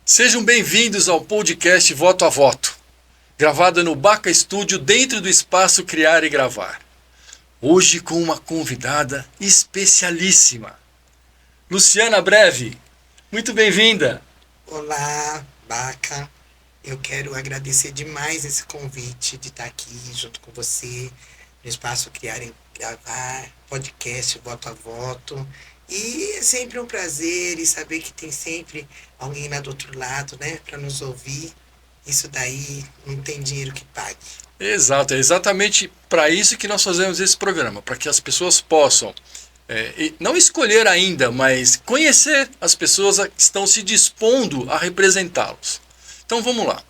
Sejam bem-vindos ao podcast Voto a Voto, gravado no Baca Estúdio dentro do espaço Criar e Gravar. Hoje com uma convidada especialíssima, Luciana Breve. Muito bem-vinda. Olá, Baca. Eu quero agradecer demais esse convite de estar aqui junto com você no espaço Criar e Gravar, podcast Voto a Voto. E é sempre um prazer e saber que tem sempre alguém lá do outro lado, né, para nos ouvir. Isso daí não tem dinheiro que pague. Exato, é exatamente para isso que nós fazemos esse programa, para que as pessoas possam não escolher ainda, mas conhecer as pessoas que estão se dispondo a representá-los. Então vamos lá.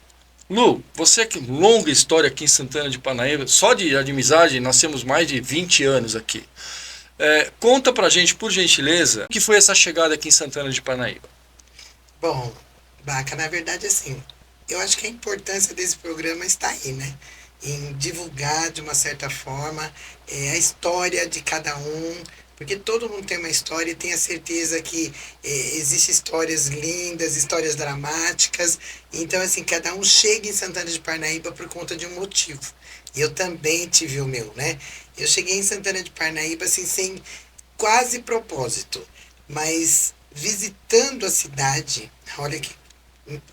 Lu, você que longa história aqui em Santana de Parnaíba, só de amizade, nós temos mais de 20 anos aqui. Conta pra gente, por gentileza, o que foi essa chegada aqui em Santana de Parnaíba? Bom, Baca, na verdade, assim, eu acho que a importância desse programa está aí, né? Em divulgar, de uma certa forma, a história de cada um, porque todo mundo tem uma história e tenha certeza que existem histórias lindas, histórias dramáticas. Então, assim, cada um chega em Santana de Parnaíba por conta de um motivo. Eu também tive o meu, né? Eu cheguei em Santana de Parnaíba, assim, sem quase propósito, mas visitando a cidade, olha que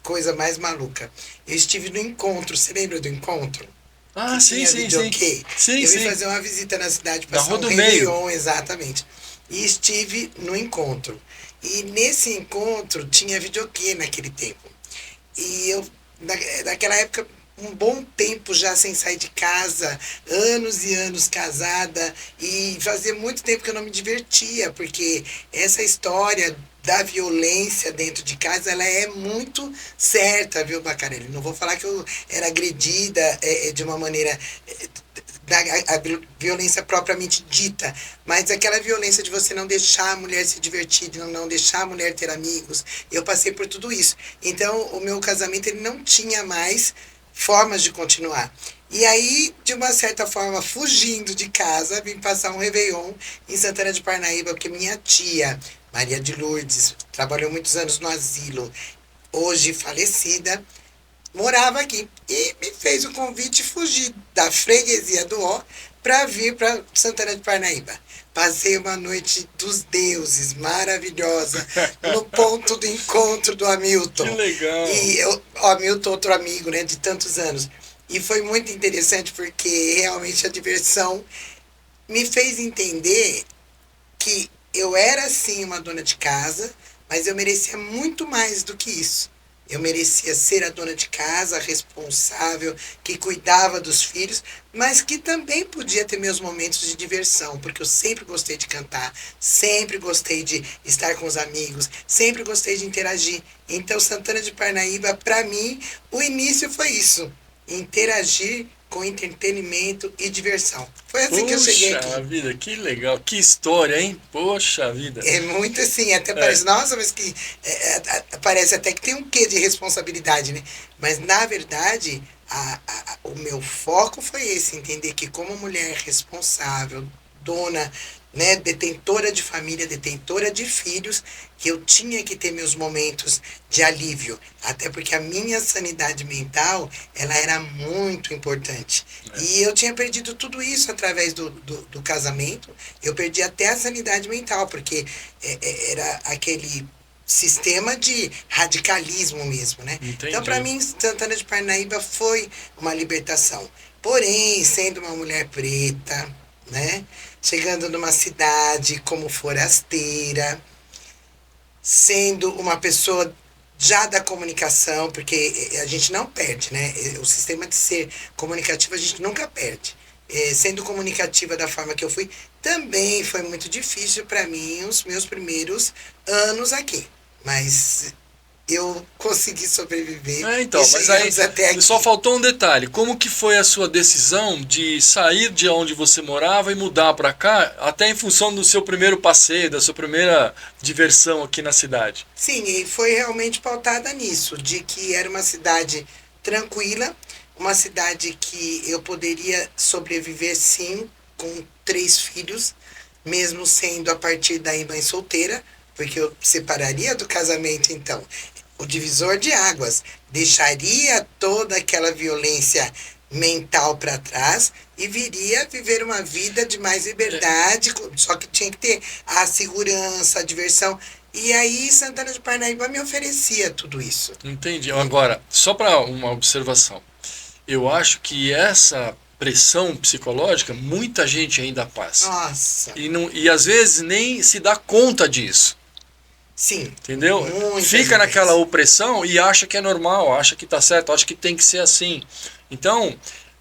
coisa mais maluca. Eu estive no encontro, você lembra do encontro? Ah, Que sim, tinha sim, sim. videokê. Sim, Eu vim sim. fazer uma visita na cidade, Na passar Rua um do Meio. Réveillon, exatamente. E estive no encontro. E nesse encontro tinha videokê naquele tempo. E eu, naquela época, um bom tempo já sem sair de casa, anos e anos casada, e fazia muito tempo que eu não me divertia, porque essa história da violência dentro de casa, ela é muito certa, viu, Bacarelli? Não vou falar que eu era agredida de uma maneira a violência propriamente dita, mas aquela violência de você não deixar a mulher se divertir, de não deixar a mulher ter amigos. Eu passei por tudo isso. Então, o meu casamento ele não tinha mais formas de continuar. E aí, de uma certa forma, fugindo de casa, vim passar um Réveillon em Santana de Parnaíba, porque minha tia, Maria de Lourdes, trabalhou muitos anos no asilo, hoje falecida, morava aqui e me fez o convite de fugir da freguesia do Ó para vir para Santana de Parnaíba. Passei uma noite dos deuses, maravilhosa, no ponto do encontro do Que Hamilton. legal. E o Hamilton, outro amigo, né, de tantos anos. E foi muito interessante porque realmente a diversão me fez entender que eu era sim uma dona de casa, mas eu merecia muito mais do que isso. Eu merecia ser a dona de casa, a responsável, que cuidava dos filhos, mas que também podia ter meus momentos de diversão, porque eu sempre gostei de cantar, sempre gostei de estar com os amigos, sempre gostei de interagir. Então, Santana de Parnaíba, para mim, o início foi isso: interagir com entretenimento e diversão. Foi assim que eu cheguei Poxa aqui. vida, que legal, que história, hein? Poxa vida. É muito assim, até É. parece, nossa, mas que. Parece até que tem um quê de responsabilidade, né? Mas, na verdade, o meu foco foi esse: entender que, como mulher responsável, dona, né, detentora de família, detentora de filhos, que eu tinha que ter meus momentos de alívio. Até porque a minha sanidade mental, ela era muito importante. E eu tinha perdido tudo isso através do casamento. Eu perdi até a sanidade mental, porque era aquele sistema de radicalismo mesmo, né? Entendi. Então, para mim, Santana de Parnaíba foi uma libertação. Porém, sendo uma mulher preta, né? Chegando numa cidade como forasteira, sendo uma pessoa já da comunicação, porque a gente não perde, né? O sistema de ser comunicativo a gente nunca perde. Sendo comunicativa da forma que eu fui, também foi muito difícil para mim os meus primeiros anos aqui. Mas eu consegui sobreviver Então, e mas aí chegamos até aqui. só faltou um detalhe. Como que foi a sua decisão de sair de onde você morava e mudar para cá, até em função do seu primeiro passeio, da sua primeira diversão aqui na cidade? Sim, e foi realmente pautada nisso, de que era uma cidade tranquila, uma cidade que eu poderia sobreviver sim com 3 filhos, mesmo sendo a partir daí mãe solteira, porque eu separaria do casamento então. o divisor de águas. Deixaria toda aquela violência mental para trás e viria viver uma vida de mais liberdade, só que tinha que ter a segurança, a diversão. E aí Santana de Parnaíba me oferecia tudo isso. Entendi. Agora, só para uma observação. Eu acho que essa pressão psicológica muita gente ainda passa. Nossa. E às vezes nem se dá conta disso. Sim. Entendeu? Fica naquela opressão e acha que é normal, acha que está certo, acha que tem que ser assim. Então,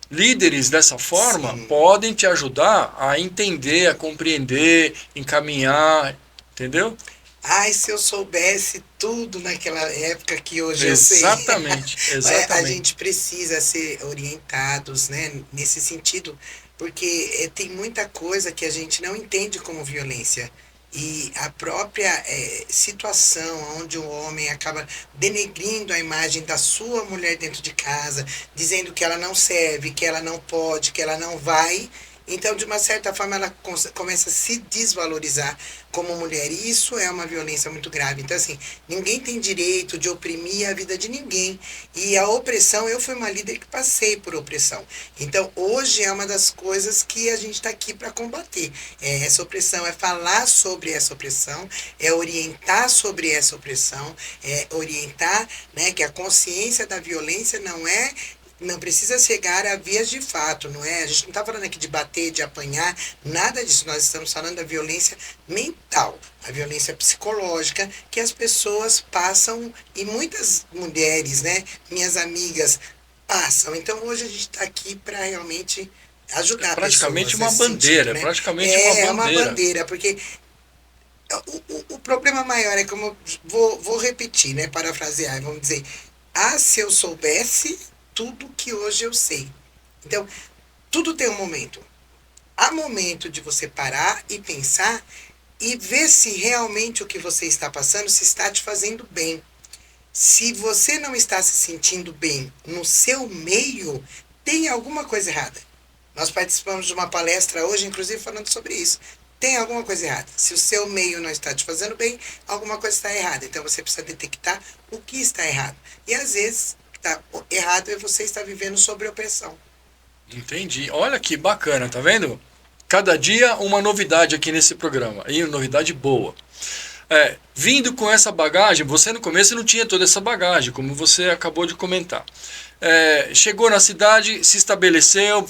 líderes dessa forma Sim. podem te ajudar a entender, a compreender, encaminhar, entendeu? Ai, se eu soubesse tudo naquela época que hoje eu sei. Exatamente, A exatamente. gente precisa ser orientados, né, nesse sentido, porque tem muita coisa que a gente não entende como violência. E a própria situação onde o homem acaba denegrindo a imagem da sua mulher dentro de casa, dizendo que ela não serve, que ela não pode, que ela não vai. Então, de uma certa forma, ela começa a se desvalorizar como mulher. E isso é uma violência muito grave. Então, assim, ninguém tem direito de oprimir a vida de ninguém. E a opressão, eu fui uma líder que passei por opressão. Então, hoje é uma das coisas que a gente está aqui para combater. Essa opressão, é falar sobre essa opressão, é orientar sobre essa opressão, é orientar, né, que a consciência da violência não precisa chegar a vias de fato, não é? A gente não está falando aqui de bater, de apanhar, nada disso. Nós estamos falando da violência mental, a violência psicológica que as pessoas passam, e muitas mulheres, né, minhas amigas, passam. Então hoje a gente está aqui para realmente ajudar Praticamente pessoas uma nesse bandeira, sentido, né? praticamente É uma uma bandeira. bandeira, porque o problema maior é como vou repetir, né, parafrasear, vamos dizer, se eu soubesse tudo que hoje eu sei. Então, tudo tem um momento. Há momento de você parar e pensar e ver se realmente o que você está passando se está te fazendo bem. Se você não está se sentindo bem no seu meio, tem alguma coisa errada. Nós participamos de uma palestra hoje, inclusive, falando sobre isso. Tem alguma coisa errada. Se o seu meio não está te fazendo bem, alguma coisa está errada. Então você precisa detectar o que está errado. E às vezes, o que está errado é você estar vivendo sob opressão. Entendi. Olha que bacana, tá vendo? Cada dia uma novidade aqui nesse programa. E uma novidade boa. Vindo com essa bagagem, você no começo não tinha toda essa bagagem, como você acabou de comentar. Chegou na cidade, se estabeleceu,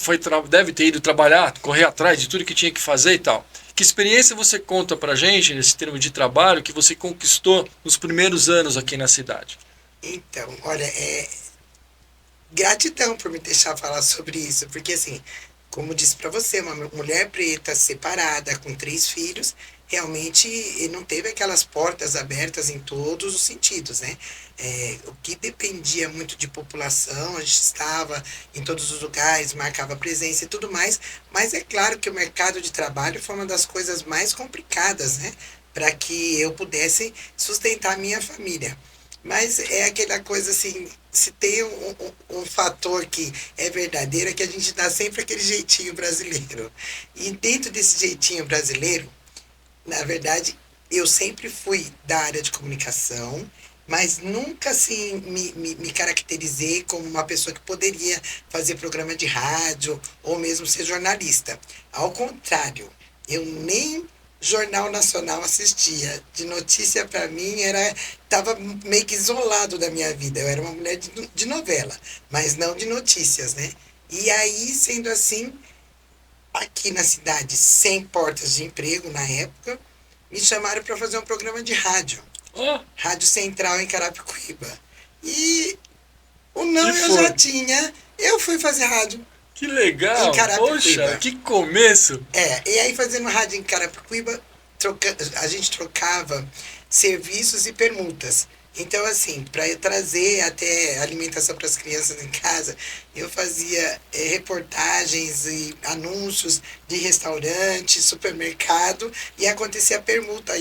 deve ter ido trabalhar, correr atrás de tudo que tinha que fazer e tal. Que experiência você conta pra gente, nesse termo de trabalho, que você conquistou nos primeiros anos aqui na cidade? Então, olha, gratidão por me deixar falar sobre isso, porque assim, como disse para você, uma mulher preta, separada, com 3 filhos, realmente não teve aquelas portas abertas em todos os sentidos, né? O que dependia muito de população, a gente estava em todos os lugares, marcava presença e tudo mais, mas é claro que o mercado de trabalho foi uma das coisas mais complicadas, né? Para que eu pudesse sustentar minha família. Mas é aquela coisa assim, se tem um fator que é verdadeiro, é que a gente dá sempre aquele jeitinho brasileiro. E dentro desse jeitinho brasileiro, na verdade, eu sempre fui da área de comunicação, mas nunca assim me caracterizei como uma pessoa que poderia fazer programa de rádio ou mesmo ser jornalista. Ao contrário, eu nem Jornal Nacional assistia. De notícia para mim estava meio que isolado da minha vida. Eu era uma mulher de novela, mas não de notícias, né? E aí, sendo assim, aqui na cidade, sem portas de emprego na época, me chamaram para fazer um programa de rádio. Oh, Rádio Central em Carapicuíba. E o não que eu foi? já tinha. Eu fui fazer rádio Que em legal! Carapicuíba. Poxa, que começo! E aí fazendo rádio em Carapicuíba, a gente trocava serviços e permutas. Então, assim, para eu trazer até alimentação para as crianças em casa, eu fazia reportagens e anúncios de restaurante, supermercado, e acontecia a permuta,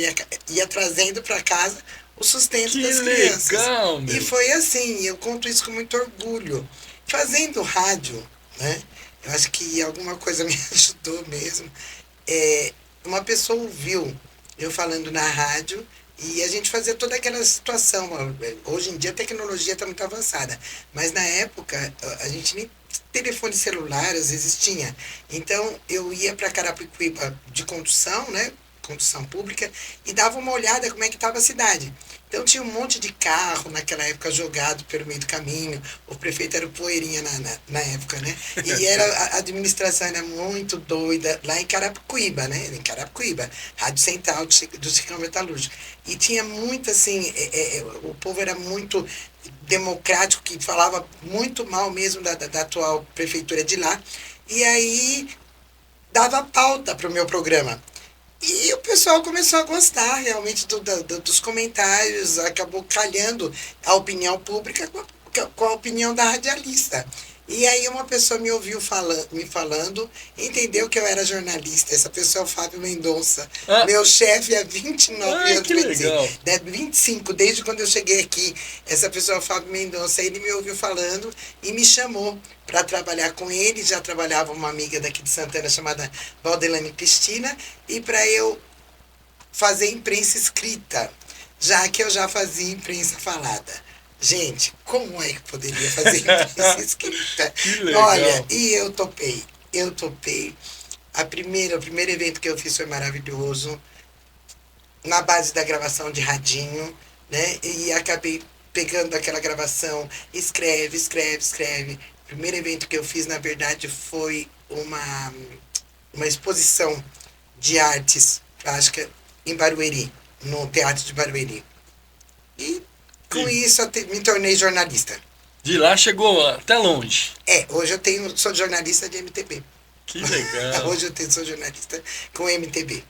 ia trazendo para casa o sustento Que das crianças. legal, E meu! foi assim, eu conto isso com muito orgulho. Fazendo rádio, né? Eu acho que alguma coisa me ajudou mesmo. Uma pessoa ouviu eu falando na rádio E a gente fazia toda aquela situação. Hoje em dia a tecnologia está muito avançada, mas na época a gente nem telefone celular às vezes tinha. Então eu ia para Carapicuíba de condução, né? Condução pública, e dava uma olhada como é que estava a cidade. Então tinha um monte de carro naquela época jogado pelo meio do caminho. O prefeito era o Poeirinha na época, né? E a administração era muito doida lá em Carapicuíba, né? Em Carapicuíba, Rádio Central do Ciclão Metalúrgico. E tinha muito assim, o povo era muito democrático, que falava muito mal mesmo da atual prefeitura de lá. E aí dava pauta para o meu programa. E o pessoal começou a gostar realmente dos comentários, acabou calhando a opinião pública com a opinião da radialista. E aí uma pessoa me ouviu me falando, entendeu que eu era jornalista. Essa pessoa é o Fábio Mendonça, meu chefe há 29 anos, que legal. 25, desde quando eu cheguei aqui. Essa pessoa é o Fábio Mendonça, ele me ouviu falando e me chamou para trabalhar com ele. Já trabalhava uma amiga daqui de Santana chamada Valdelane Cristina, e para eu fazer imprensa escrita, já que eu já fazia imprensa falada. Gente, como é que poderia fazer imprensa escrita? Que legal. Olha, e eu topei. O primeiro evento que eu fiz foi maravilhoso, na base da gravação de radinho, né? E acabei pegando aquela gravação, escreve. O primeiro evento que eu fiz, na verdade, foi uma exposição de artes plásticas em Barueri, no Teatro de Barueri. E com isso eu me tornei jornalista. De lá chegou até longe. Hoje eu sou jornalista de MTB. Que legal. Hoje eu sou jornalista com MTB.